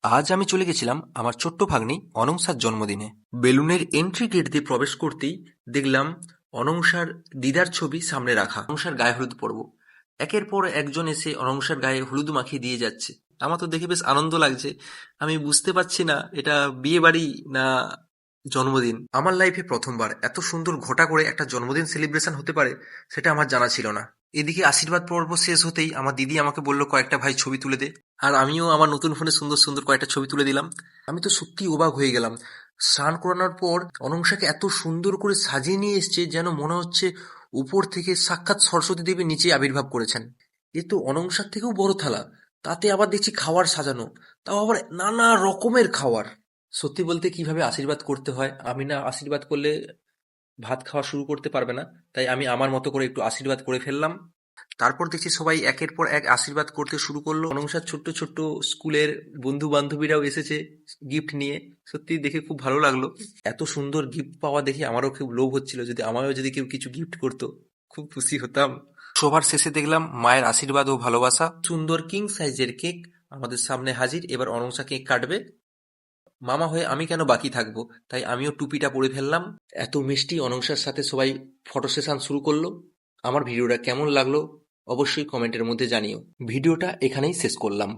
আজ আমি চলে গেছিলাম আমার ছোট্ট ভাগ্নি অনংসার জন্মদিনে। বেলুনের এন্ট্রি গেট দিয়ে প্রবেশ করতেই দেখলাম অনংসার দিদার ছবি সামনে রাখা। অনংসার গায়ে হলুদ পরব, একের পর একজন এসে অনংসার গায়ে হলুদ মাখিয়ে দিয়ে যাচ্ছে। আমার তো দেখে বেশ আনন্দ লাগছে। আমি বুঝতে পারছি না এটা বিয়ে বাড়ি না জন্মদিন। আমার লাইফে প্রথমবার এত সুন্দর ঘটা করে একটা জন্মদিন সেলিব্রেশন হতে পারে সেটা আমার জানা ছিল না। এদিকে আশীর্বাদ পর্ব শেষ হতেই আমার দিদি আমাকে বলল, কয়েকটা ভাই ছবি তুলে দে। আর আমিও আমার নতুন ফোনে সুন্দর সুন্দর কয়েকটা ছবি তুলে দিলাম। আমি তো সত্যি অবাক হয়ে গেলাম। স্নান করানোর পর অনংসাকে এত সুন্দর করে সাজিয়ে নিয়ে এসছে যেন মনে হচ্ছে উপর থেকে সাক্ষাৎ সরস্বতী দেবী নিচে আবির্ভাব করেছেন। এ তো অনংসার থেকেও বড় থালা, তাতে আবার দেখছি খাবার সাজানো, তাও আবার নানা রকমের খাবার। সত্যি বলতে কিভাবে আশীর্বাদ করতে হয়, আমি না আশীর্বাদ করলে ভাত খাওয়া শুরু করতে পারবে না, তাই আমি আমার মতো করে একটু আশীর্বাদ করে ফেললাম। তারপর দেখছি সবাই একের পর এক আশীর্বাদ করতে শুরু করলো। অনংসার ছোট্ট ছোট্ট স্কুলের বন্ধু বান্ধবীরাও এসেছে গিফট নিয়ে। সত্যি দেখে খুব ভালো লাগলো। এত সুন্দর গিফট পাওয়া দেখে আমারও খুব লোভ হচ্ছিল, যদি কেউ কিছু গিফট করতো খুব খুশি হতাম। সবার শেষে দেখলাম মায়ের আশীর্বাদ ও ভালোবাসা। সুন্দর কিং সাইজের কেক আমাদের সামনে হাজির। এবার অনংসা কেক কাটবে। মামা হয়ে আমি কেন বাকি থাকবো, তাই আমিও টুপিটা পরে ফেললাম। এত মিষ্টি অনংসার সাথে সবাই ফটো সেশন শুরু করলো। আমার ভিডিওটা কেমন লাগলো অবশ্যই কমেন্টের মধ্যে জানিও। ভিডিওটা এখানেই শেষ করলাম।